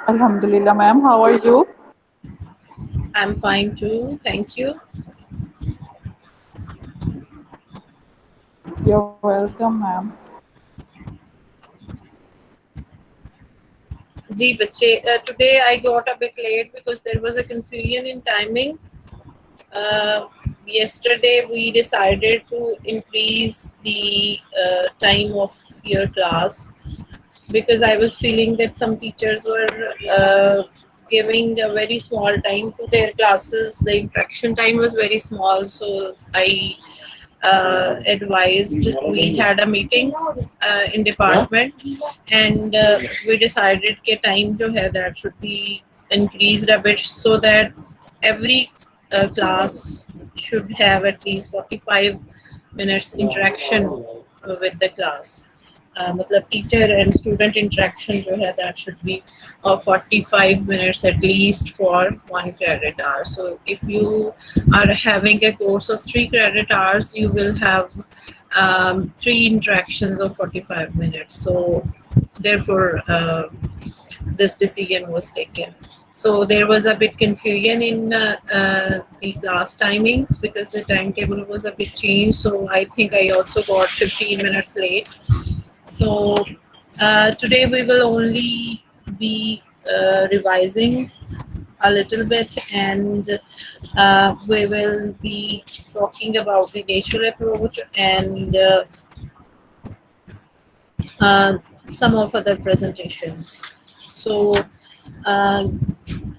Alhamdulillah, ma'am. How are you? I'm fine too, thank you. You're welcome, ma'am. जी बच्चे, today I got a bit late because there was a confusion in timing. Yesterday we decided to increase the time of your class because I was feeling that some teachers were giving a very small time to their classes. The interaction time was very small, so I advised. We had a meeting in department, and we decided that time जो है that should be increased a bit so that every class should have at least 45 minutes interaction with the class. मतलब teacher and student interaction जो है that should be 45 minutes at least for 1 credit hour. So if you are having a course of 3 credit hours, you will have 3 interactions of 45 minutes. So therefore this decision was taken. So there was a bit confusion in the class timings because the timetable was a bit changed. So I think I also got 15 minutes late. So today we will only be revising a little bit, and we will be talking about the natural approach and uh, some of other presentations. So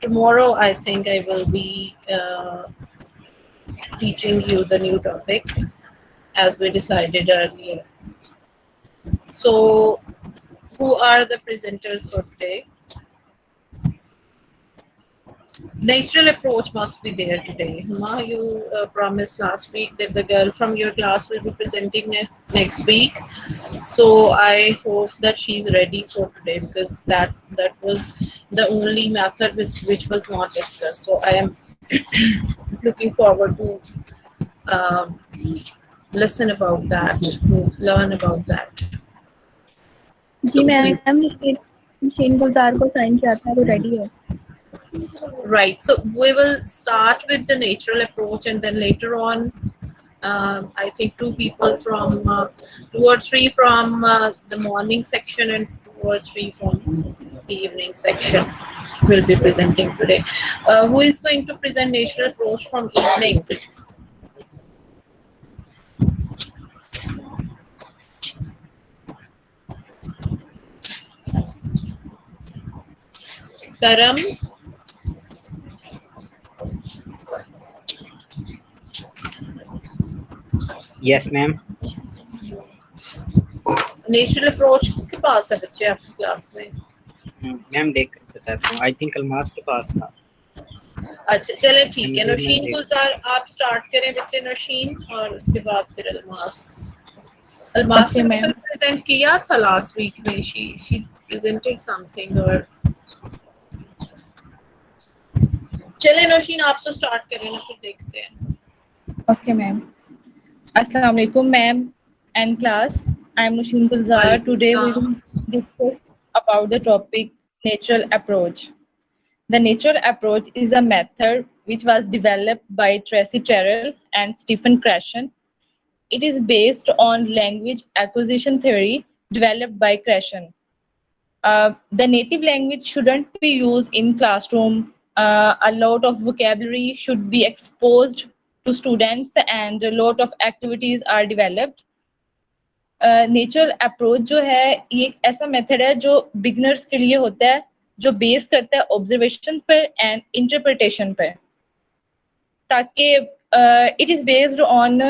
tomorrow I think I will be teaching you the new topic as we decided earlier. So who are the presenters for today? Natural approach must be there today. Ma, you promised last week that the girl from your class will be presenting next week. So I hope that she's ready for today because that was the only method which was not discussed. So I am looking forward to um, listen about that, to learn about that. So जी ma'am, machine Gulzar को sign किया था, वो ready है. right, so we will start with the natural approach and then later on I think two or three from the morning section and 2 or 3 from the evening section will be presenting today. Who is going to present natural approach from evening? Karam? Yes, ma'am. Natural approach किसके पास है बच्चे आपकी class में? Ma'am देख कर बताता हूँ. I think Almas के पास था. अच्छा चले ठीक है. नौशीन गुलजार आप स्टार्ट करें बच्चे. नौशीन और उसके बाद फिर अलमास ने प्रेजेंट किया था लास्ट वीक में. She presented something. और चले नौशीन आप तो स्टार्ट करें ना, फिर देखते हैं. Okay ma'am. अस्सलाम वालेकुम ma'am and class. I am Nushin Gulzar. Today we will discuss about the topic natural approach. The natural approach is a method which was developed by Tracy Terrell and Stephen Krashen. It is based on language acquisition theory developed by Krashen. The native language shouldn't be used in classroom. A lot of vocabulary should be exposed to students and a lot of activities are developed. Natural approach जो है ये एक ऐसा method है जो beginners के लिए होता है, जो बेस करता है ऑब्जर्वेशन पर एंड इंटरप्रिटेशन पर, ताकि it is based on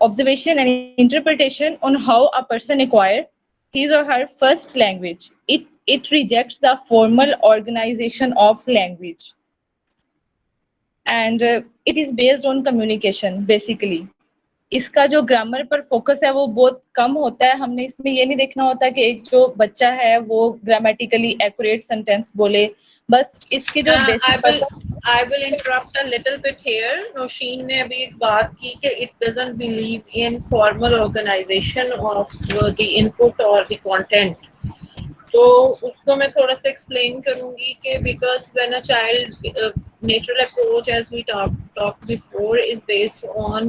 observation and interpretation on how a person acquire his or her first language. It rejects the formal organization of language, and it is based on communication basically. इसका जो grammar पर focus है वो बहुत कम होता है. हमने इसमें ये नहीं देखना होता कि एक जो बच्चा है वो ग्रामेटिकली एक्यूरेट सेंटेंस बोले, बस इसके जो basic. I will interrupt a little bit here. Naushin ने अभी एक बात की कि it doesn't believe in formal organization of the input or the content. तो उसको मैं थोड़ा सा एक्सप्लेन करूंगी कि because when a child natural approach, as we talked before, is based on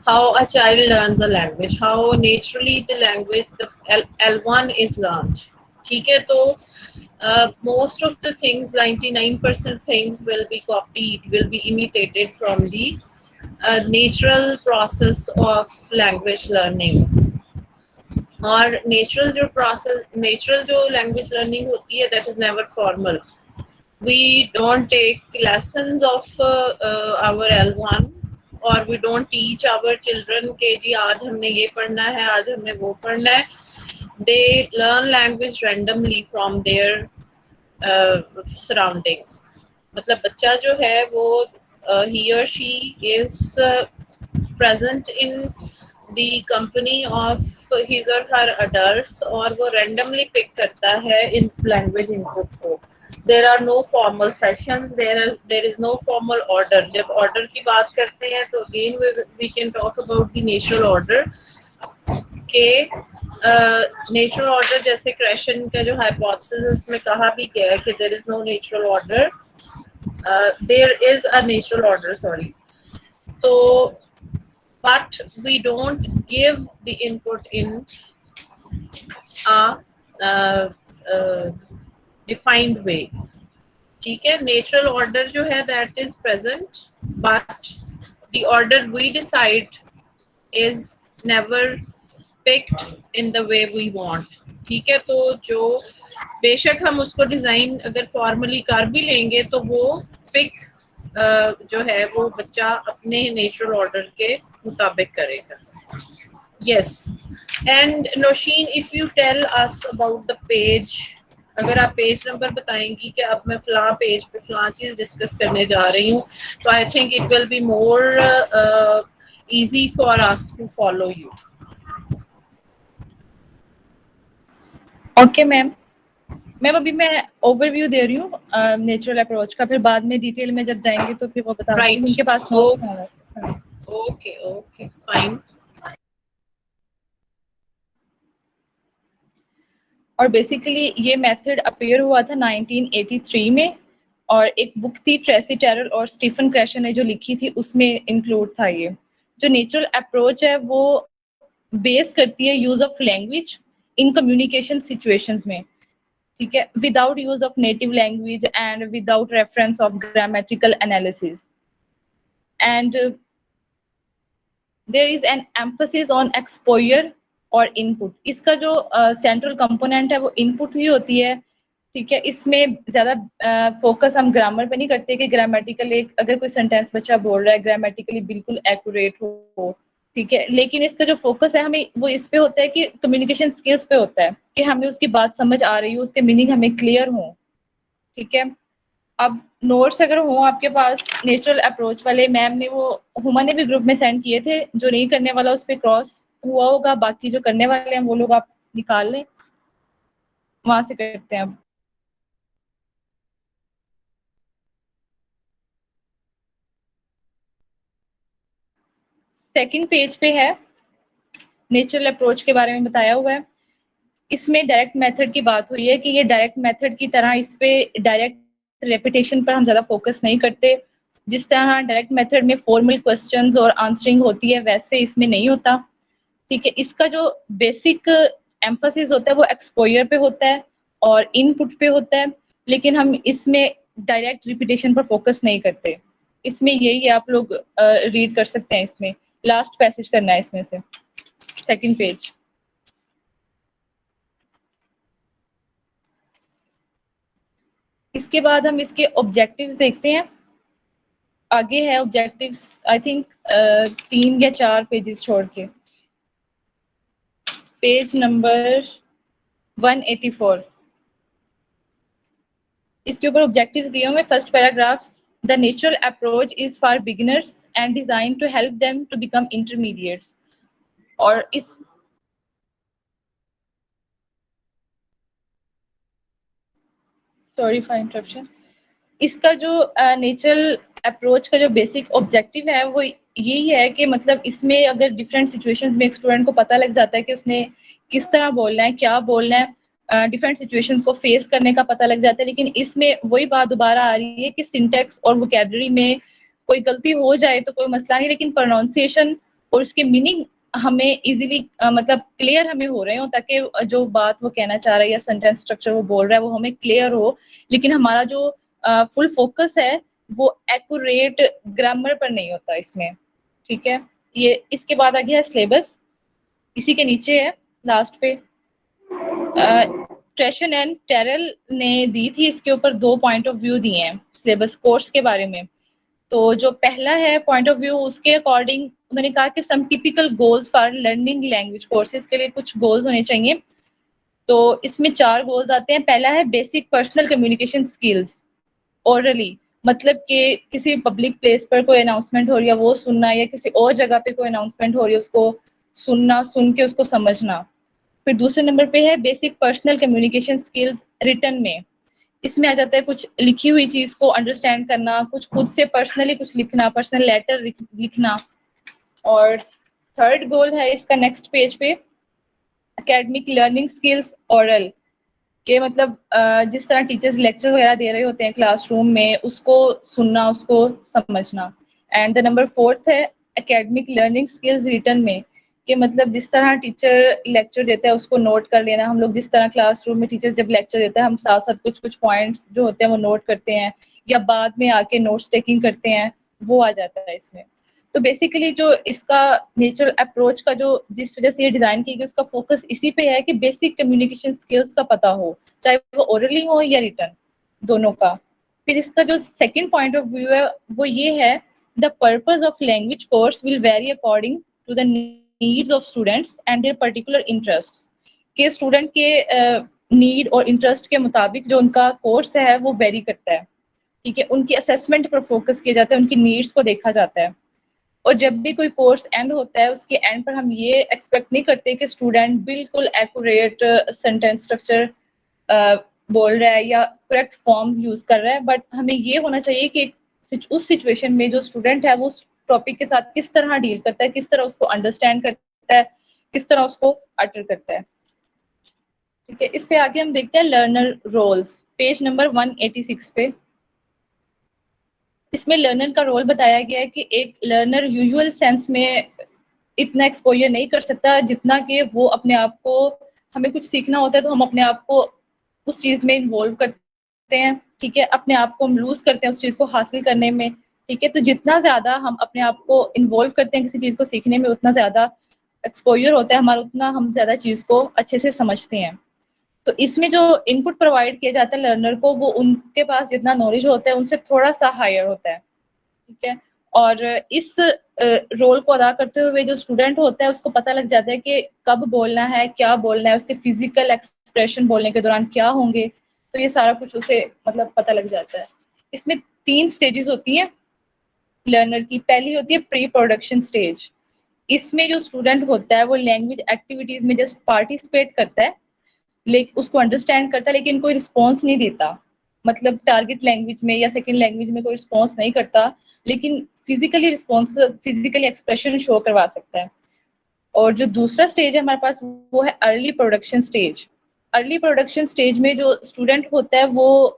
how a child learns a language, how naturally the language, the L1 is learned. ठीक है, तो most of the things, 99% things will be copied, will be imitated from the natural process of language learning. और natural जो language learning होती है, that is never formal. We don't take lessons of our L1, or we don't teach our children कि जी आज हमने ये पढ़ना है, आज हमने वो पढ़ना है. They learn language randomly from their surroundings. मतलब बच्चा जो है वो he or she is present in the company of his or her adults, और वो randomly pick करता है in language input को. There are no formal sessions, there is no formal order. जब order की बात करते हैं तो again we can talk about the natural order के natural order, जैसे क्रेशन का जो hypothesis उसमें कहा भी गया है कि there is no natural order, there is a natural order, sorry. तो but we don't give the input in a defined way. ठीक है, natural order जो है that is present, but the order we decide is never picked in the way we want. ठीक है, तो जो बेशक हम उसको डिजाइन अगर फॉर्मली कर भी लेंगे तो वो पिक जो है वो बच्चा अपने नेचुरल ऑर्डर के मुताबिक करेगा. Yes, and Nosheen, if you tell us about the page, अगर आप पेज नंबर बताएंगी कि अब मैं फलां पेज पे फलां चीज डिस्कस करने जा रही हूँ, तो I think it will be more easy for us to follow you. Okay ma'am. Ma'am अभी मैं ओवरव्यू दे रही हूँ नेचुरल अप्रोच का, फिर बाद में डिटेल में जब जाएंगे तो फिर वो बता Right. दूँगी. उनके पास नोट्स हैं. Okay, okay, fine. और बेसिकली ये मेथड अपीयर हुआ था 1983 में, और एक बुक थी ट्रेसी टेरल और स्टीफन क्रैशन ने जो लिखी थी उसमें इंक्लूड था. ये जो नेचुरल अप्रोच है वो बेस करती है use of language in communication situations में. ठीक है, without use of native language and without reference of grammatical analysis, and there is an emphasis on exposure और इनपुट. इसका जो सेंट्रल कंपोनेंट है वो इनपुट ही होती है. ठीक है, इसमें ज्यादा फोकस हम ग्रामर पे नहीं करते कि ग्रामेटिकल एक अगर कोई सेंटेंस बच्चा बोल रहा है ग्रामेटिकली बिल्कुल एक्यूरेट हो. ठीक है, लेकिन इसका जो फोकस है हमें वो इस पे होता है कि कम्युनिकेशन स्किल्स पे होता है कि हमें उसकी बात समझ आ रही हो, उसके मीनिंग हमें क्लियर हो. ठीक है, अब नोट्स अगर हो आपके पास नेचुरल अप्रोच वाले, मैम ने वो हुमा ने भी ग्रुप में सेंड किए थे. जो नहीं करने वाला उस पर क्रॉस हुआ होगा, बाकी जो करने वाले हैं वो लोग आप निकाल लें, वहां से करते हैं. अब सेकंड पेज पे है, नेचुरल अप्रोच के बारे में बताया हुआ है. इसमें डायरेक्ट मेथड की बात हुई है कि ये डायरेक्ट मेथड की तरह इस पे डायरेक्ट रेपिटेशन पर हम ज्यादा फोकस नहीं करते. जिस तरह डायरेक्ट मेथड में फॉर्मल क्वेश्चंस और आंसरिंग होती है वैसे इसमें नहीं होता. ठीक है, इसका जो बेसिक एम्फसिस होता है वो एक्सपोजर पे होता है और इनपुट पे होता है, लेकिन हम इसमें डायरेक्ट रिपीटेशन पर फोकस नहीं करते. इसमें यही है, आप लोग रीड कर सकते हैं. इसमें लास्ट पैसेज करना है इसमें से, सेकंड पेज. इसके बाद हम इसके ऑब्जेक्टिव्स देखते हैं. आगे है ऑब्जेक्टिव्स, आई थिंक 3 या 4 पेजेस छोड़ के, पेज नंबर 184. इसके ऊपर ऑब्जेक्टिव्स दिए हुए. First paragraph, the natural approach is for beginners and design to help them to become intermediates. और इस सॉरी फॉर इंटरप्शन. इसका जो नेचुरल अप्रोच का जो बेसिक ऑब्जेक्टिव है वो यही है कि मतलब इसमें अगर डिफरेंट सिचुएशंस में एक स्टूडेंट को पता लग जाता है कि उसने किस तरह बोलना है, क्या बोलना है, डिफरेंट सिचुएशंस को फेस करने का पता लग जाता है। लेकिन इसमें वही बात दोबारा आ रही है कि सिंटेक्स और वोकैबुलरी में कोई गलती हो जाए तो कोई मसला नहीं, लेकिन प्रोनाउंसिएशन और उसके मीनिंग हमें इजीली मतलब क्लियर हमें हो रहे हो, ताकि जो बात वो कहना चाह रहा है या सेंटेंस स्ट्रक्चर वो बोल रहा है वो हमें क्लियर हो। लेकिन हमारा जो फुल फोकस है वो एक्यूरेट ग्रामर पर नहीं होता इसमें, ठीक है। ये इसके बाद आ गया सिलेबस, इसी के नीचे है लास्ट पे। ट्रेशन एंड टेरल ने दी थी इसके ऊपर 2 पॉइंट ऑफ व्यू दिए हैं सिलेबस कोर्स के बारे में। तो जो पहला है पॉइंट ऑफ व्यू, उसके अकॉर्डिंग उन्होंने कहा कि some typical goals for learning language courses के लिए कुछ गोल्स होने चाहिए। तो इसमें 4 गोल्स आते हैं। पहला है basic personal communication skills orally, मतलब कि किसी पब्लिक प्लेस पर कोई अनाउंसमेंट हो रही है वो सुनना, या किसी और जगह पे कोई अनाउंसमेंट हो रही है उसको सुनना, सुन के उसको समझना। फिर दूसरे नंबर पे है basic personal communication skills written में। इसमें आ जाता है कुछ लिखी हुई चीज को अंडरस्टैंड करना, कुछ खुद से पर्सनली कुछ लिखना, पर्सनल लेटर लिखना। और थर्ड गोल है इसका नेक्स्ट पेज पे एकेडमिक लर्निंग स्किल्स ओरल के, मतलब जिस तरह टीचर्स लेक्चर वगैरह दे रहे होते हैं क्लासरूम में उसको सुनना, उसको समझना। एंड द नंबर 4th है एकेडमिक लर्निंग स्किल्स रिटन में, कि मतलब जिस तरह टीचर लेक्चर देता है उसको नोट कर लेना। हम लोग जिस तरह क्लासरूम में टीचर्स जब लेक्चर देता है हम साथ साथ कुछ कुछ पॉइंट्स जो होते हैं वो नोट करते हैं, या बाद में आके नोट्स टेकिंग करते हैं, वो आ जाता है इसमें। तो बेसिकली जो इसका नेचुरल अप्रोच का जो जिस वजह से ये डिजाइन की गई उसका फोकस इसी पे है कि बेसिक कम्युनिकेशन स्किल्स का पता हो, चाहे वो ओरली हो या रिटन, दोनों का। फिर इसका जो सेकंड पॉइंट ऑफ व्यू है वो ये है the purpose of language course will vary according to the needs of students and their particular interests, के स्टूडेंट के नीड और इंटरेस्ट के मुताबिक जो उनका कोर्स है वो वेरी करता है, ठीक है। उनकी असेसमेंट पर फोकस किया जाता है, उनकी नीड्स को देखा जाता है। और जब भी कोई कोर्स एंड होता है उसके एंड पर हम ये एक्सपेक्ट नहीं करते कि स्टूडेंट बिल्कुल एक्यूरेट सेंटेंस स्ट्रक्चर बोल रहा है या करेक्ट फॉर्म्स यूज कर रहा है, बट हमें ये होना चाहिए कि उस सिचुएशन में जो स्टूडेंट है वो उस टॉपिक के साथ किस तरह डील करता है, किस तरह उसको अंडरस्टैंड करता है, किस तरह उसको अटर करता है, ठीक है। इससे आगे हम देखते हैं लर्नर रोल्स, पेज नंबर 186 पे। इसमें लर्नर का रोल बताया गया है कि एक लर्नर यूजुअल सेंस में इतना एक्सपोजर नहीं कर सकता जितना कि वो अपने आप को, हमें कुछ सीखना होता है तो हम अपने आप को उस चीज में इन्वॉल्व करते हैं, ठीक है, अपने आप को हम लूज करते हैं उस चीज को हासिल करने में, ठीक है। तो जितना ज्यादा हम अपने आप को इन्वॉल्व करते हैं किसी चीज को सीखने में उतना ज्यादा एक्सपोजर होता है हमारा, उतना हम ज्यादा चीज को अच्छे से समझते हैं। तो इसमें जो इनपुट प्रोवाइड किया जाता है लर्नर को वो उनके पास जितना नॉलेज होता है उनसे थोड़ा सा हायर होता है, ठीक है। और इस रोल को अदा करते हुए जो स्टूडेंट होता है उसको पता लग जाता है कि कब बोलना है, क्या बोलना है, उसके फिजिकल एक्सप्रेशन बोलने के दौरान क्या होंगे, तो ये सारा कुछ उसे मतलब पता लग जाता है। इसमें 3 स्टेजेस होती हैं लर्नर की। पहली होती है प्री प्रोडक्शन स्टेज। इसमें जो स्टूडेंट होता है वो लैंग्वेज एक्टिविटीज में जस्ट पार्टिसिपेट करता है, लेकिन उसको अंडरस्टैंड करता है लेकिन कोई रिस्पॉन्स नहीं देता, मतलब टारगेट लैंग्वेज में या सेकंड लैंग्वेज में कोई रिस्पॉन्स नहीं करता, लेकिन physically response, physically expression show करवा सकता है। और जो दूसरा स्टेज है हमारे पास वो है early production stage. Early production stage में जो स्टूडेंट होता है वो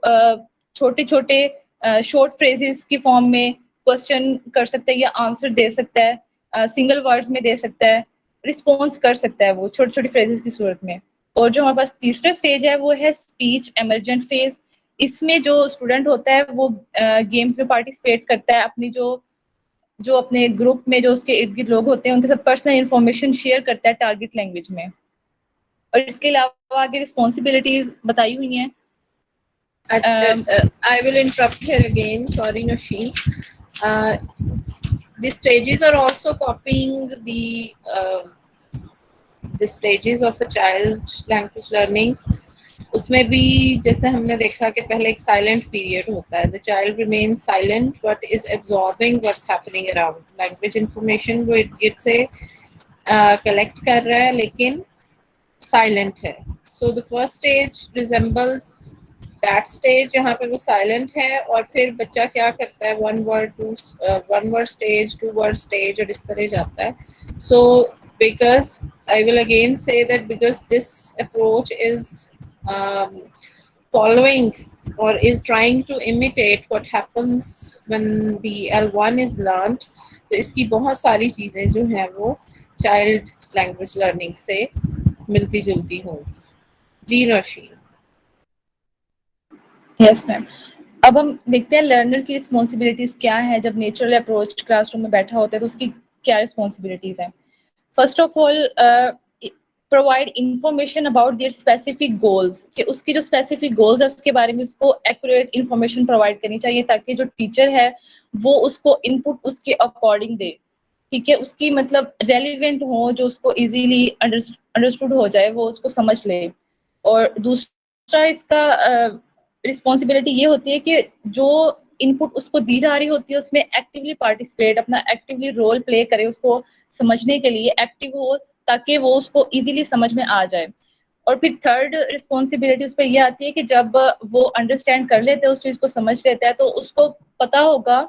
छोटे छोटे शॉर्ट फ्रेजेस की फॉर्म में क्वेश्चन कर सकता है या आंसर दे सकता है, सिंगल वर्ड्स में दे सकता है, रिस्पॉन्स कर सकता है वो छोटी छोटी फ्रेजेस की सूरत में। और जो हमारे पास तीसरा स्टेज है वो है स्पीच एमर्जेंट फेज। इसमें जो स्टूडेंट होता है वो गेम्स में पार्टिसिपेट करता है, अपनी जो जो अपने ग्रुप में जो उसके इर्द गिर्द लोग होते हैं उनके साथ पर्सनल इंफॉर्मेशन शेयर करता है टारगेट लैंग्वेज में। और इसके अलावा आगे रिस्पॉन्सिबिलिटीज बताई हुई हैं। I will interrupt here again. Sorry, Nosheen. The stages are also copying the stages of a child language learning. उसमें भी जैसे हमने देखा कि पहले एक साइलेंट पीरियड होता है, the child remains silent but is absorbing what's happening around, language information वो इट से कलेक्ट कर रहा है लेकिन साइलेंट है। So the first stage resembles that stage, यहाँ पे वो साइलेंट है और फिर बच्चा क्या करता है, one word stage, 2 word stage और इस तरह जाता है। सो because I will again say that because this approach is following or is trying to imitate what happens when the L1 is learned, तो इसकी बहुत सारी चीज़ें जो हैं वो चाइल्ड लैंग्वेज लर्निंग से मिलती जुलती होंगी। जी नौशीन। Yes ma'am. अब हम देखते हैं लर्नर की रिस्पॉन्सिबिलिटीज क्या है जब नेचुरल अप्रोच क्लासरूम में बैठा होता है तो उसकी क्या रिस्पॉन्सिबिलिटीज हैं। First of all provide information about their specific goals, कि उसकी जो स्पेसिफिक गोल्स है उसके बारे में उसको एक्यूरेट इंफॉर्मेशन प्रोवाइड करनी चाहिए ताकि जो टीचर है वो उसको इनपुट उसके अकॉर्डिंग दे, ठीक है, उसकी मतलब रेलिवेंट हो, जो उसको इजीली अंडरस्टूड हो जाए, वो उसको समझ ले। और दूसरा इसका रिस्पॉन्सिबिलिटी ये होती है कि जो इनपुट उसको दी जा रही होती है उसमें एक्टिवली पार्टिसिपेट, अपना एक्टिवली रोल प्ले करे, उसको समझने के लिए एक्टिव हो ताकि वो उसको इजीली समझ में आ जाए। और फिर थर्ड रिस्पॉन्सिबिलिटी उस पर यह आती है कि जब वो अंडरस्टैंड कर लेते हैं, उस चीज़ को समझ लेता है, तो उसको पता होगा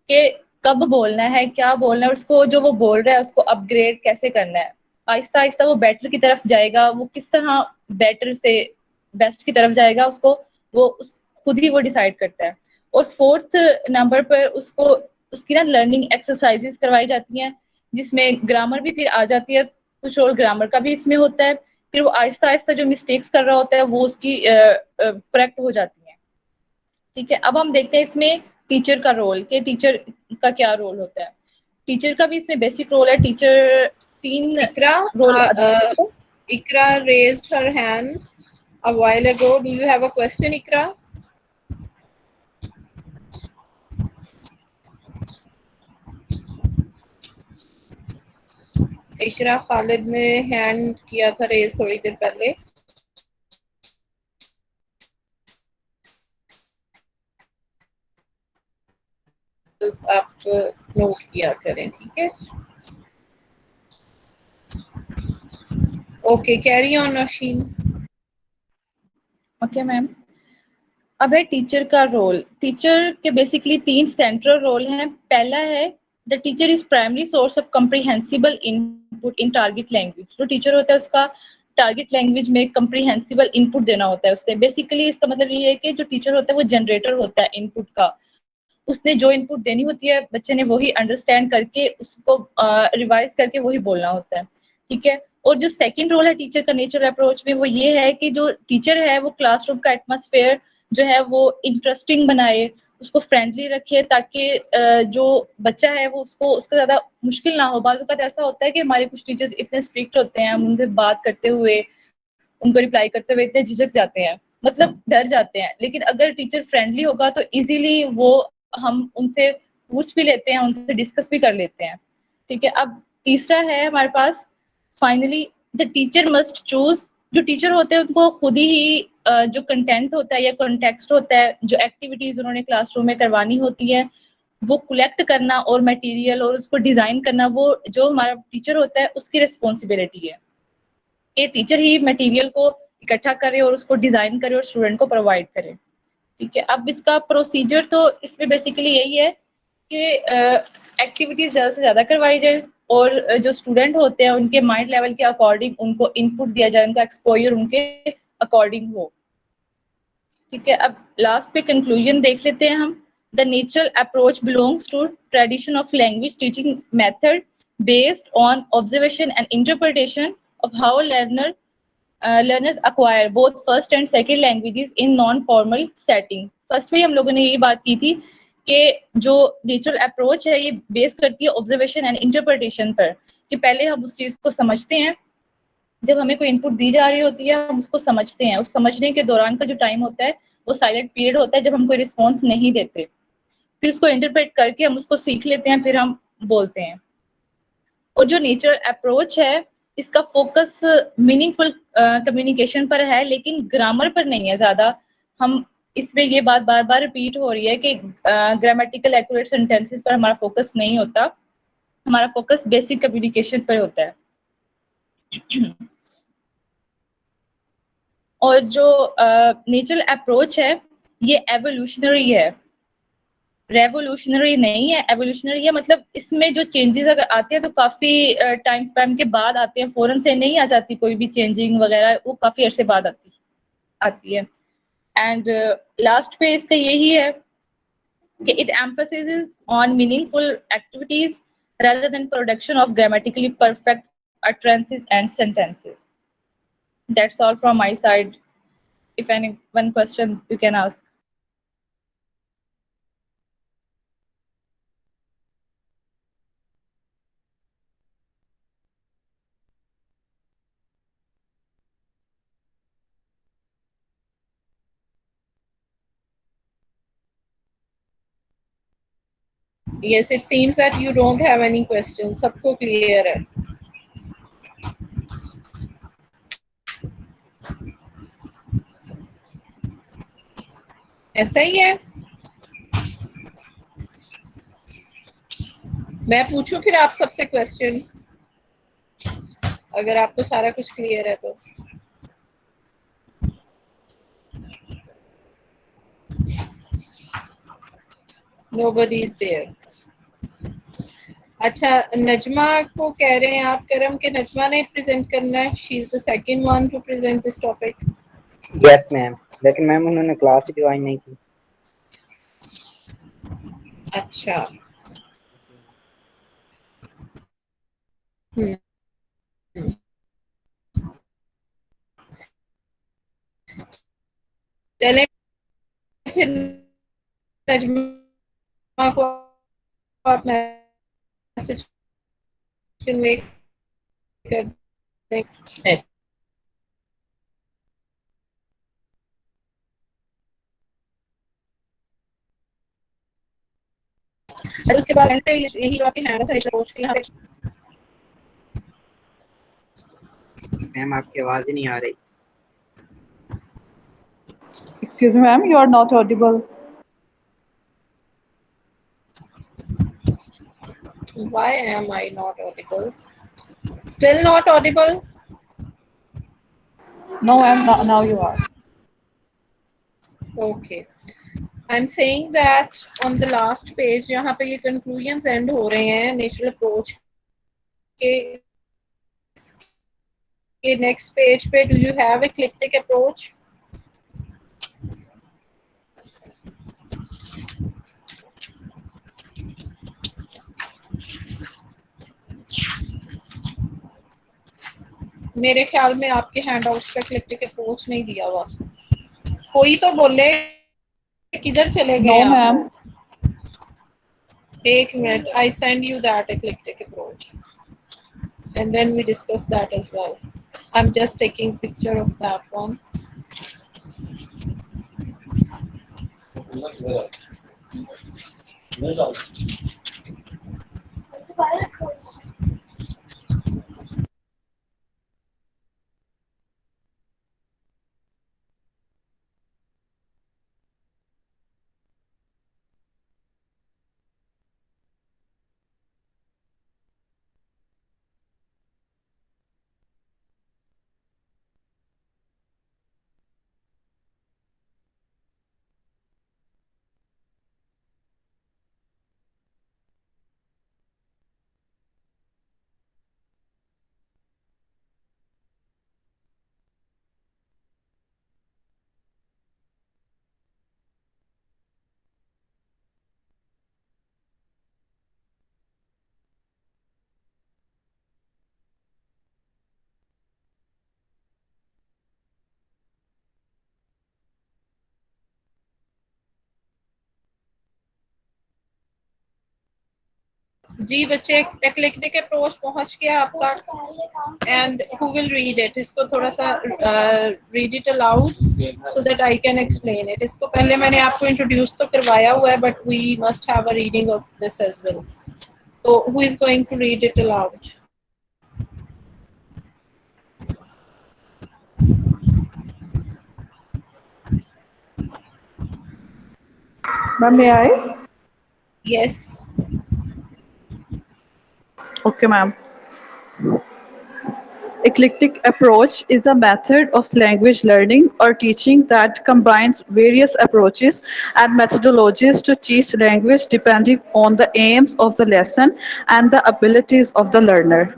कि कब बोलना है, क्या बोलना है, उसको जो वो बोल रहा है उसको अपग्रेड कैसे करना है। आहिस्ता आहिस्ता वो बेटर की तरफ जाएगा, वो किस तरह बेटर से बेस्ट की तरफ जाएगा उसको वो खुद ही वो डिसाइड करता है। और फोर्थ नंबर पर उसको उसकी ना लर्निंग एक्सरसाइजेस करवाई जाती हैं जिसमें ग्रामर भी फिर आ जाती है, कुछ और ग्रामर का भी इसमें होता है। फिर वो आहिस्ता आहिस्ता जो मिस्टेक्स कर रहा होता है वो उसकी करेक्ट हो जाती हैं, ठीक है। अब हम देखते हैं इसमें टीचर का रोल, कि टीचर का क्या रोल होता है। टीचर का भी इसमें बेसिक रोल है। Teacher 3 role Ikra raised her hand a while ago. Do you have a question, Ikra? इकरा खालिद ने हैंड किया था रेज थोड़ी देर पहले। आप नोट किया करें, ठीक है। Okay, carry on Naushin. Okay ma'am. अब है टीचर का रोल। टीचर के बेसिकली 3 सेंट्रल रोल हैं। पहला है the teacher is primary source of comprehensible input in target language. जो टीचर होता है उसका टारगेट लैंग्वेज में कम्प्रीहेंसिबल इनपुट देना होता है उससे। बेसिकली इसका मतलब ये है कि जो टीचर होता है वो जनरेटर होता है इनपुट का। उसने जो इनपुट देनी होती है बच्चे ने वही अंडरस्टैंड करके उसको रिवाइज करके वही बोलना होता है, ठीक है। और जो सेकंड रोल है टीचर का नेचुरल अप्रोच में वो ये है कि जो टीचर है वो क्लासरूम का एटमॉस्फेयर जो है वो इंटरेस्टिंग बनाए, उसको फ्रेंडली रखे ताकि जो बच्चा है वो उसको ज़्यादा मुश्किल ना हो। बाज़ वक़्त ऐसा होता है कि हमारे कुछ टीचर्स इतने स्ट्रिक्ट होते हैं, हम उनसे बात करते हुए, उनको रिप्लाई करते हुए इतने झिझक जाते हैं, मतलब डर जाते हैं। लेकिन अगर टीचर फ्रेंडली होगा तो इजीली वो हम उनसे पूछ भी लेते हैं, उनसे डिस्कस भी कर लेते हैं, ठीक है। अब तीसरा है हमारे पास finally the teacher must choose. जो टीचर होते हैं उनको खुद ही जो कंटेंट होता है या कॉन्टेक्स्ट होता है, जो एक्टिविटीज उन्होंने क्लासरूम में करवानी होती है वो कलेक्ट करना और मटेरियल और उसको डिजाइन करना वो जो हमारा टीचर होता है उसकी रिस्पॉन्सिबिलिटी है। ये टीचर ही मटेरियल को इकट्ठा करे और उसको डिजाइन करे और स्टूडेंट को प्रोवाइड करे, ठीक है। अब इसका प्रोसीजर तो इसमें बेसिकली यही है कि एक्टिविटीज ज़्यादा से ज़्यादा करवाई जाए और जो स्टूडेंट होते हैं उनके माइंड लेवल के अकॉर्डिंग उनको इनपुट दिया जाए, उनका एक्सपोजर उनके अकॉर्डिंग हो, ठीक है। अब लास्ट पे कंक्लूजन देख लेते हैं हम। The natural approach belongs to tradition of language teaching method based on observation and interpretation of how learners acquire both first and second languages in non-formal setting। First में हम लोगों ने ये बात की थी कि जो नेचुरल अप्रोच है ये बेस करती है ऑब्जर्वेशन एंड इंटरप्रिटेशन पर, कि पहले हम उस चीज़ को समझते हैं, जब हमें कोई इनपुट दी जा रही होती है हम उसको समझते हैं। उस समझने के दौरान का जो टाइम होता है वो साइलेंट पीरियड होता है जब हम कोई रिस्पॉन्स नहीं देते। फिर उसको इंटरप्रेट करके हम उसको सीख लेते हैं, फिर हम बोलते हैं। और जो नेचुरल अप्रोच है इसका फोकस मीनिंगफुल कम्युनिकेशन पर है लेकिन ग्रामर पर नहीं है ज़्यादा। हम इसमें ये बात बार बार रिपीट हो रही है कि ग्रामेटिकल एक्यूरेट सेंटेंसेस पर हमारा फोकस नहीं होता, हमारा फोकस बेसिक कम्युनिकेशन पर होता है। और जो नेचुरल अप्रोच है ये एवोल्यूशनरी है, रेवोल्यूशनरी नहीं है, एवोल्यूशनरी है। मतलब इसमें जो चेंजेस अगर आते हैं तो काफी टाइम स्पैन के बाद आते हैं, फौरन से नहीं आ जाती कोई भी चेंजिंग वगैरह, वो काफी अरसे बाद आती है। आती है। एंड लास्ट पे इसका यही है कि it emphasizes on meaningful activities rather than production of grammatically perfect utterances and sentences. That's all from my side. If any one question you can ask. Yes, it seems that you don't have any questions. सबको clear है. ऐसा ही है. मैं पूछूं फिर आप सबसे question, अगर आपको सारा कुछ क्लियर है तो. Nobody is there. अच्छा, नजमा को कह रहे हैं आप करम के नजमा ने प्रेजेंट करना है. She is the second one two present this topic. Yes ma'am, लेकिन मैम उन्होंने क्लास ही ज्वाइन नहीं की. अच्छा. चले फिर नजमा को आप मैसेज कन्वे कर दें. और उसके बाद यही आपके हैंड था अप्रोच के यहाँ पे. मैम आपकी आवाज ही नहीं आ रही. Excuse me, ma'am, you are not audible. Why am I not audible? Still not audible? No, ma'am, now you are. Okay. I'm saying that on the last page, यहाँ पे ये conclusions end हो रहे हैं natural approach के next page पे. Do you have eclectic approach? मेरे ख्याल में आपके हैंडआउट्स पे eclectic approach नहीं दिया हुआ. कोई तो बोले, किधर चले गए No, आप? ma'am. एक minute. I send you that eclectic approach, and then we discuss that as well. I'm just taking picture of that one. जी बच्चे, eclectic approach पहुंच गया आप तक. And who will read it? इसको थोड़ा सा read it aloud so that I can explain it. इसको पहले मैंने आपको introduce तो करवाया हुआ है, but we must have a reading of this as well. So who is going to read it aloud? Ma'am, may I? Yes. Okay, ma'am. Eclectic approach is a method of language learning or teaching that combines various approaches and methodologies to teach language depending on the aims of the lesson and the abilities of the learner.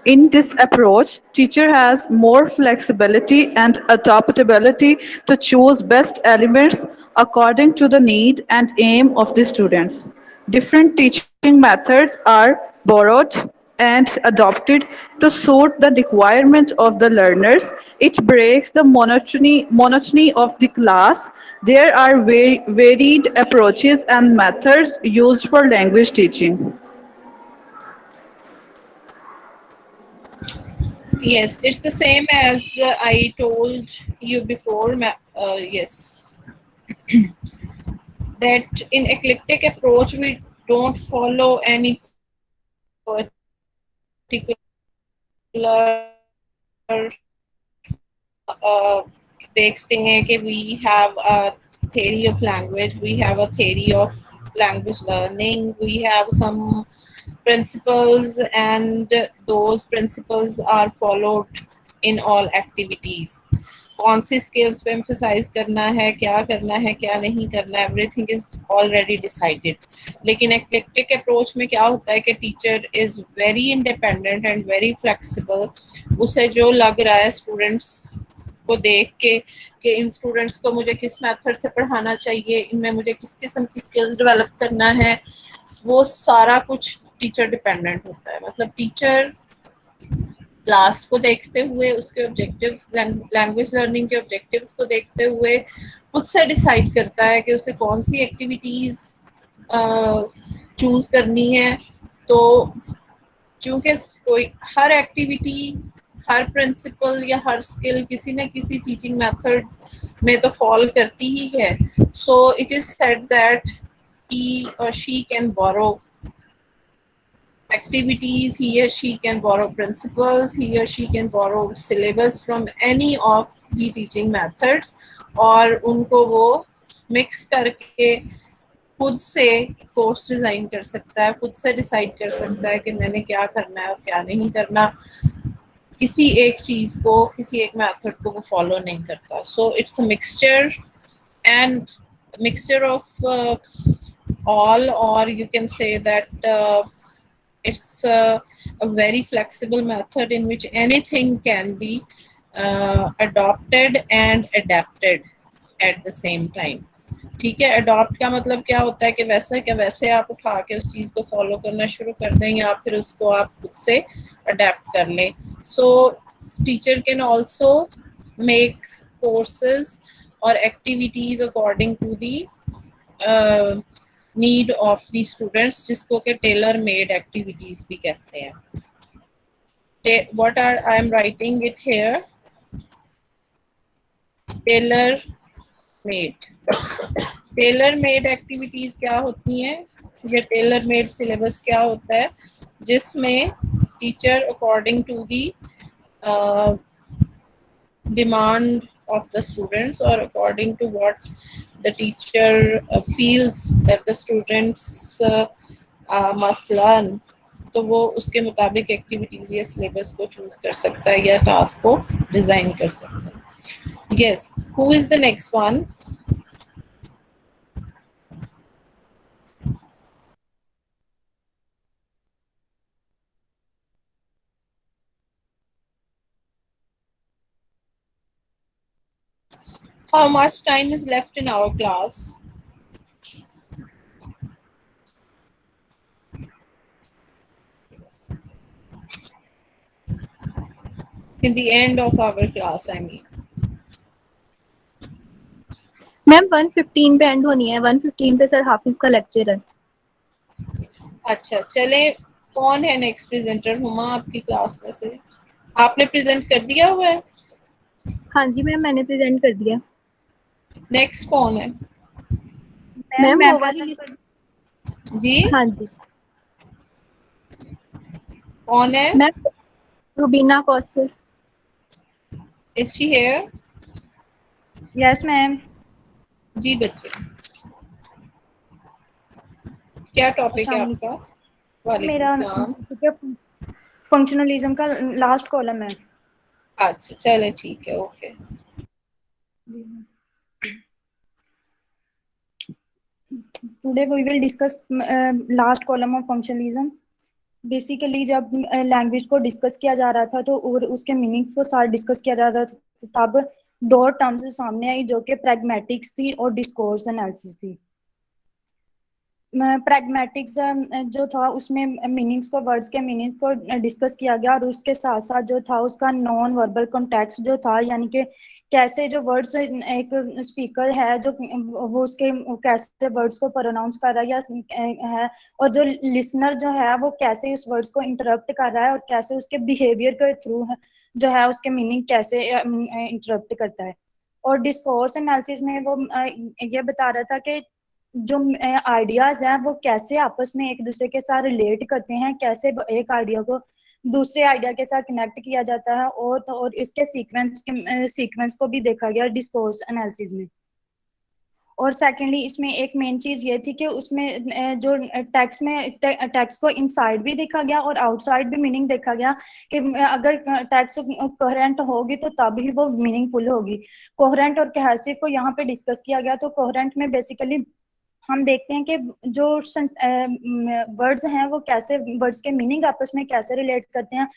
In this approach, teacher has more flexibility and adaptability to choose best elements according to the need and aim of the students. Different teaching methods are borrowed and adopted to suit the requirement of the learners. It breaks the monotony of the class. There are varied approaches and methods used for language teaching. Yes, it's the same as I told you before. Yes, that in eclectic approach we don't follow any particular देखते हैं कि we have a theory of language, we have a theory of language learning, we have some principles, and those principles are followed in all activities. कौन सी skills पे emphasise करना है, क्या नहीं करना है, एवरीथिंग इज ऑलरेडी डिसाइडेड. लेकिन eclectic approach में क्या होता है कि teacher is very independent and very flexible. उसे जो लग रहा है स्टूडेंट्स को देख के कि इन स्टूडेंट्स को मुझे किस मेथड से पढ़ाना चाहिए, इनमें मुझे किस किस्म की स्किल्स डेवलप करना है, वो सारा कुछ टीचर डिपेंडेंट होता है. मतलब टीचर क्लास को देखते हुए, उसके ऑब्जेक्टिव्स, लैंग्वेज लर्निंग के ऑब्जेक्टिव्स को देखते हुए खुद से डिसाइड करता है कि उसे कौन सी एक्टिविटीज चूज करनी है. तो चूंकि कोई हर एक्टिविटी, हर प्रिंसिपल या हर स्किल किसी न किसी टीचिंग मेथड में तो फॉल करती ही है. So it is said that he or she can borrow activities, he or she can borrow principles, he or she can borrow syllabus from any of the teaching methods, और उनको वो mix करके खुद से course design कर सकता है, खुद से डिसाइड कर सकता है कि मैंने क्या करना है और क्या नहीं करना. किसी एक चीज़ को, किसी एक मेथड को वो फॉलो नहीं करता. So it's a mixture and mixture of all, or you can say that it's a very flexible method in which anything can be adopted and adapted at the same time. ठीक है. Adopt का मतलब क्या होता है कि वैसे के वैसे आप उठा के उस चीज़ को फॉलो करना शुरू कर दें या फिर उसको आप खुद से अडेप्ट कर लें. सो teacher can also make courses or activities according to the need of the students, जिसको के tailor made activities भी कहते हैं. What are I am writing it here, tailor made activities क्या होती हैं, ये tailor made syllabus क्या होता है, जिसमें teacher according to the demand of the students or according to what the teacher feels that the students must learn, तो वो उसके मुताबिक एक्टिविटीज या सिलेबस को चूज कर सकता है या टास्क को डिजाइन कर सकता है. Yes, who is the next one? How much time is left in our class? In the end of our class, I mean. Ma'am 1:15 पे एंड होनी है. 1:15 पे सर हाफिज का लेक्चर है. अच्छा, चले. कौन है नेक्स्ट प्रेजेंटर? हुमा आपकी क्लास में से आपने प्रेजेंट कर दिया हुआ है? हाँ जी मैम, मैंने प्रेजेंट कर दिया. नेक्स्ट कौन है? मैम वो वाली लिस्ट. जी, हाँ जी. कौन है? Ma'am Rubina Kausar. Is she here? Yes ma'am. जी बच्चे, क्या टॉपिक है आपका? वालेकुम मेरा सलाम. फंक्शनलिज्म का लास्ट कॉलम है. अच्छा, चले ठीक है, okay. Today we will discuss last column of functionalism. Basically जब लैंग्वेज को डिस्कस किया जा रहा था तो और उसके मीनिंग्स को साथ डिस्कस किया जा रहा था, तो तब दो टर्म्स सामने आई जो कि प्रैग्मेटिक्स थी और डिस्कोर्स एनालिसिस थी। प्रैग्मेटिक्स जो था उसमें मीनिंग्स को, वर्ड्स के मीनिंग्स को डिस्कस किया गया, और उसके साथ साथ जो था उसका नॉन वर्बल कॉन्टेक्स्ट जो था, यानी कि कैसे जो वर्ड्स एक स्पीकर है जो वो उसके कैसे वर्ड्स को प्रोनाउंस कर रहा है, और जो लिसनर जो है वो कैसे उस वर्ड्स को इंटरप्ट कर रहा है, और कैसे उसके बिहेवियर के थ्रू जो है उसके मीनिंग कैसे इंटरप्ट करता है। और डिस्कोर्स एनालिसिस में वो ये बता रहा था कि जो आइडियाज हैं वो कैसे आपस में एक दूसरे के साथ रिलेट करते हैं, कैसे एक आइडिया को दूसरे आइडिया के साथ कनेक्ट किया जाता है, और इसके सीक्वेंस को भी देखा गया डिस्कोर्स एनालिसिस में। और सेकेंडली इसमें एक मेन चीज ये थी कि उसमें जो टेक्स्ट को इनसाइड भी देखा गया और आउटसाइड भी मीनिंग देखा गया, कि अगर टेक्स्ट कोहेरेंट होगी तो तभी वो मीनिंगफुल होगी। कोहेरेंट और कोहेसिव को यहाँ पे डिस्कस किया गया। तो कोहेरेंट में बेसिकली हम देखते हैं कि जो वर्ड्स हैं वो कैसे, वर्ड्स के मीनिंग आपस में कैसे रिलेट करते हैं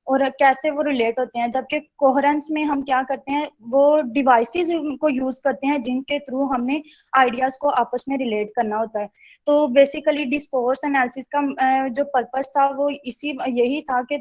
और कैसे वो रिलेट होते हैं, जबकि कोहेरेंस में हम क्या करते हैं, वो डिवाइसेस को यूज करते हैं जिनके थ्रू हमने आइडियाज को आपस में रिलेट करना होता है। तो बेसिकली डिस्कोर्स एनालिसिस का जो पर्पस था वो यही था कि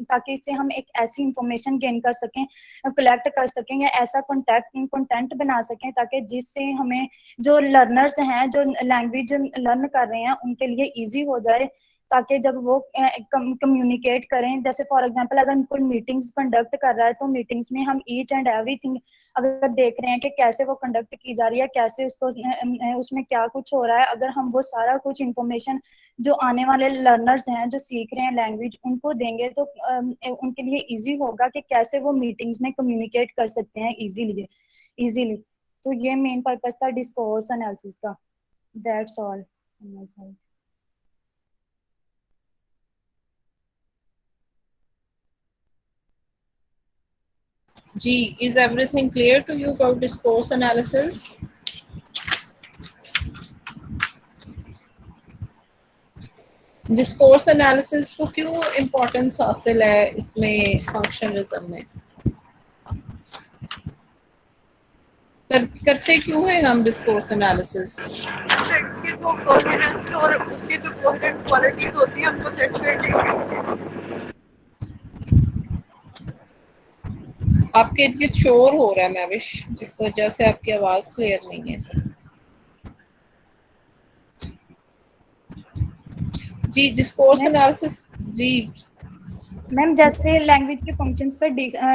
ताकि इससे हम एक ऐसी इंफॉर्मेशन गेन कर सकें, कलेक्ट कर सकें, या ऐसा कंटेंट बना सकें ताकि जिससे हमें जो लर्नर्स हैं जो लैंग्वेज लर्न कर रहे हैं उनके लिए ईजी हो जाए, ताकि जब वो कम्युनिकेट करें, जैसे फॉर एग्जांपल अगर कोई मीटिंग्स कंडक्ट कर रहा है तो मीटिंग्स में हम ईच एंड एवरीथिंग अगर देख रहे हैं कि कैसे वो कंडक्ट की जा रही है, कैसे उसको उसमें क्या कुछ हो रहा है, अगर हम वो सारा कुछ इंफॉर्मेशन जो आने वाले लर्नर्स हैं जो सीख रहे हैं लैंग्वेज उनको देंगे तो उनके लिए ईजी होगा कि कैसे वो मीटिंग्स में कम्युनिकेट कर सकते हैं इजीली। तो ये मेन पर्पस था डिस्कोर्स एनालिसिस का। That's all on my side. G, is everything clear to you about discourse analysis? Discourse analysis को क्यों इम्पोर्टेंस हासिल है इसमें फंक्शनलिज्म में? करते क्यों हैं हम डिस्कोर्स एनालिसिस? उसके जो कोहेरेंस और उसकी जो कोहेरेंट क्वालिटीज होती है हमको टेक्स्ट में देखनी। आपके इर्द गिर्द शोर हो रहा है मैविश, जिस वजह से आपकी आवाज क्लियर नहीं है। जी डिस्कोर्स एनालिसिस। जी मैम जैसे लैंग्वेज के फंक्शंस पर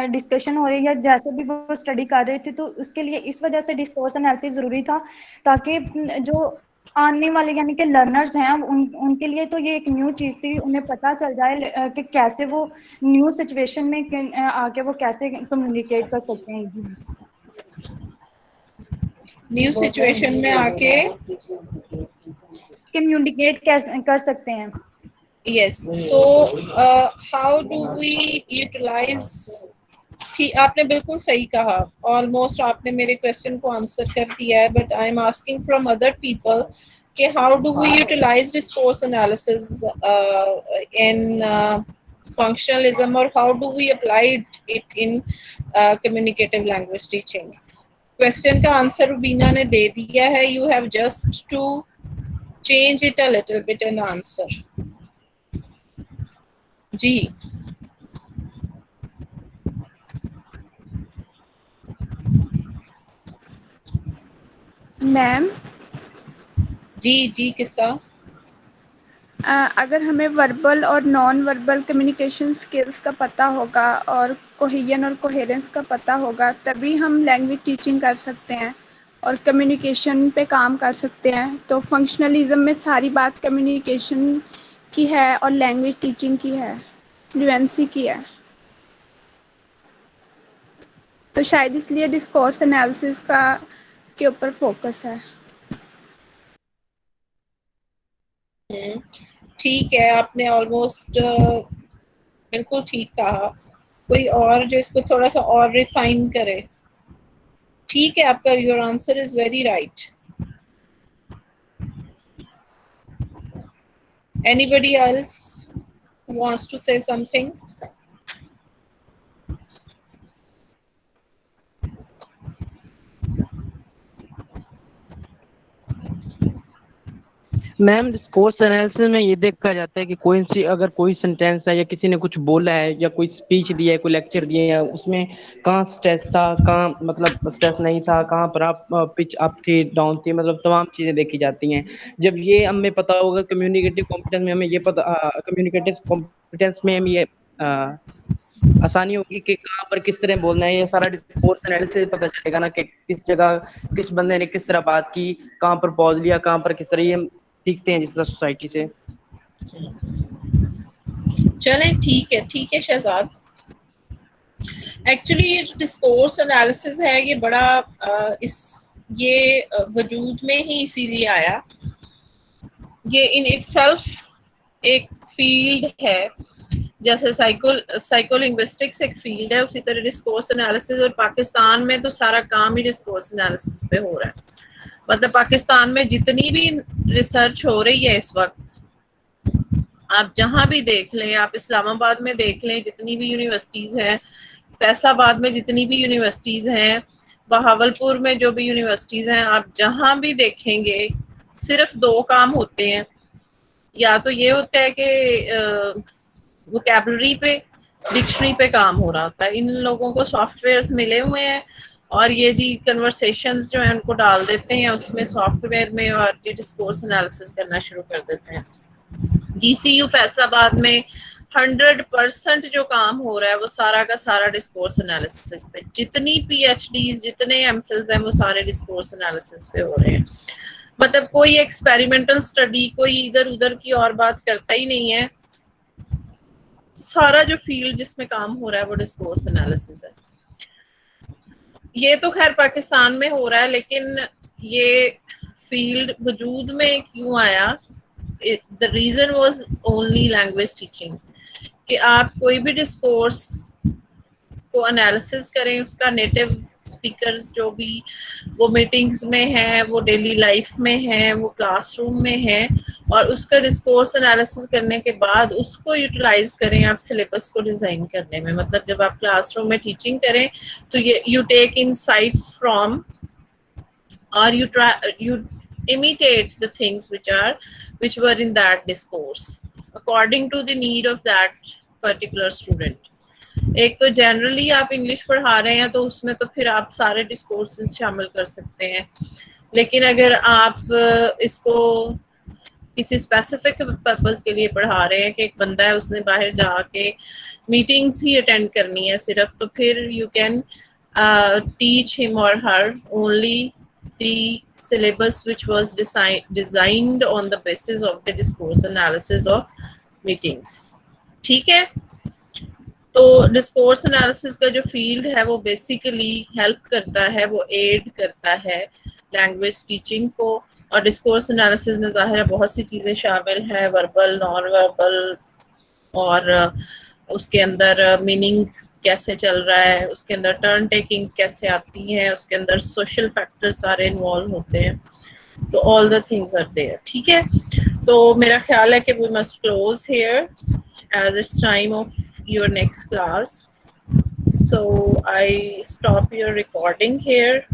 डिस्कशन हो रही है, जैसे भी वो स्टडी कर रहे थे, तो उसके लिए इस वजह से डिस्कोर्स एनालिसिस जरूरी था ताकि जो आने वाले यानी कि लर्नर्स हैं उनके लिए तो ये एक न्यू चीज़ थी, उन्हें पता चल जाए कि कैसे वो न्यू सिचुएशन में आके वो कैसे कम्युनिकेट कर सकते हैं, न्यू सिचुएशन में आके कम्युनिकेट कर सकते हैं। yes so how do we utilize? ठीक, आपने बिल्कुल सही कहा, ऑलमोस्ट आपने मेरे क्वेश्चन को आंसर कर दिया है, but I am asking from other people कि how do we utilize discourse analysis in functionalism or how do we apply it in communicative language teaching? Question का आंसर रूबीना ने दे दिया है, you have just to change it a little bit in answer. जी ma'am जी किस्सा। अगर हमें verbal और नॉन वर्बल कम्युनिकेशन स्किल्स का पता होगा और कोहेजन और कोहेरेंस का पता होगा तभी हम लैंग्वेज टीचिंग कर सकते हैं और कम्युनिकेशन पे काम कर सकते हैं। तो फंक्शनलिज्म में सारी बात कम्युनिकेशन की है और लैंग्वेज टीचिंग की है, फ्लुएंसी की है। तो शायद इसलिए डिस्कोर्स एनालिसिस का के ऊपर फोकस है। ठीक है, आपने ऑलमोस्ट बिल्कुल ठीक कहा। कोई और जो इसको थोड़ा सा और रिफाइन करे? ठीक है, आपका your answer is very right. Anybody else? wants to say something? Ma'am discourse analysis में ये देखा जाता है कि कोई सी अगर कोई सेंटेंस है या किसी ने कुछ बोला है या कोई स्पीच दिया है, कोई लेक्चर दिया है, उसमें कहाँ स्ट्रेस था, कहाँ मतलब स्ट्रेस नहीं था, कहाँ पर आप पिच अप थी, डाउन थी, मतलब तमाम चीज़ें देखी जाती हैं। जब ये हमें पता होगा कम्युनिकेटिव कॉम्पिटेंस में, हमें ये पता कम्युनिकेटिव कॉम्पिटेंस में हम ये आसानी होगी कि कहाँ पर किस तरह बोलना है। ये सारा डिस्कोर्स एनालिसिस पता चलेगा ना कि किस जगह किस बंदे ने किस तरह बात की, कहाँ पर पॉज लिया, कहाँ पर किस तरह, ये हम सीखते हैं जिस तरह सोसाइटी से। चलें ठीक है शहजाद। एक्चुअली ये जो डिस्कोर्स एनालिसिस है ये बड़ा ये वजूद में ही इसीलिए आया, ये इन इटसेल्फ एक फील्ड है, जैसे साइकोलिंग्विस्टिक्स एक फील्ड है, उसी तरह डिस्कोर्स एनालिसिस। और पाकिस्तान में तो सारा काम ही डिस्कोर्स एनालिसिस पे हो रहा है। मतलब पाकिस्तान में जितनी भी रिसर्च हो रही है इस वक्त, आप जहां भी देख लें, आप इस्लामाबाद में देख लें जितनी भी यूनिवर्सिटीज़ हैं, फैसलाबाद में जितनी भी यूनिवर्सिटीज़ हैं, बहावलपुर में जो भी यूनिवर्सिटीज़ हैं, आप जहां भी देखेंगे सिर्फ दो काम होते हैं। या तो ये होता है कि वोकैबुलरी पे, डिक्शनरी पे काम हो रहा होता है, इन लोगों को सॉफ्टवेयर्स मिले हुए हैं और ये जी कन्वर्सेशंस जो है उनको डाल देते हैं उसमें सॉफ्टवेयर में, और ये डिस्कोर्स एनालिसिस करना शुरू कर देते हैं। GCU फैसलाबाद में 100% जो काम हो रहा है वो सारा का सारा डिस्कोर्स एनालिसिस पे, जितनी PhDs जितने MPhils हैं वो सारे डिस्कोर्स एनालिसिस पे हो रहे हैं। मतलब कोई एक्सपेरिमेंटल स्टडी, कोई इधर उधर की और बात करता ही नहीं है। सारा जो फील्ड जिसमें काम हो रहा है वो डिस्कोर्स एनालिसिस है। ये तो खैर पाकिस्तान में हो रहा है, लेकिन ये फील्ड वजूद में क्यों आया? The reason was only language teaching, कि आप कोई भी डिस्कोर्स को एनालिसिस करें, उसका नेटिव स्पीकर्स जो भी वो मीटिंग्स में हैं, वो डेली लाइफ में हैं, वो क्लासरूम में हैं, और उसका डिस्कोर्स एनालिसिस करने के बाद उसको यूटिलाइज करें आप सिलेबस को डिज़ाइन करने में। मतलब जब आप क्लासरूम में टीचिंग करें तो ये यू टेक इनसाइट्स फ्रॉम और you imitate the things which were in that discourse according to the need of that particular student. एक तो जनरली आप इंग्लिश पढ़ा रहे हैं तो उसमें तो फिर आप सारे डिस्कोर्सेस शामिल कर सकते हैं, लेकिन अगर आप इसको किसी स्पेसिफिक पर्पस के लिए पढ़ा रहे हैं कि एक बंदा है उसने बाहर जाके मीटिंग्स ही अटेंड करनी है सिर्फ, तो फिर यू कैन टीच हिम और her only the syllabus which was designed on the basis of the discourse analysis of meetings. ठीक है, तो डिस्कोर्स एनालिसिस का जो फील्ड है वो बेसिकली हेल्प करता है, वो एड करता है लैंग्वेज टीचिंग को। और डिस्कोर्स एनालिसिस में ज़ाहिर है बहुत सी चीज़ें शामिल हैं, वर्बल, नॉन वर्बल, और उसके अंदर मीनिंग कैसे चल रहा है, उसके अंदर टर्न टेकिंग कैसे आती है, उसके अंदर सोशल फैक्टर सारे इन्वॉल्व होते हैं। तो all the things are there. ठीक है, तो मेरा ख्याल है कि we must close here as it's time of your next class, so I stop your recording here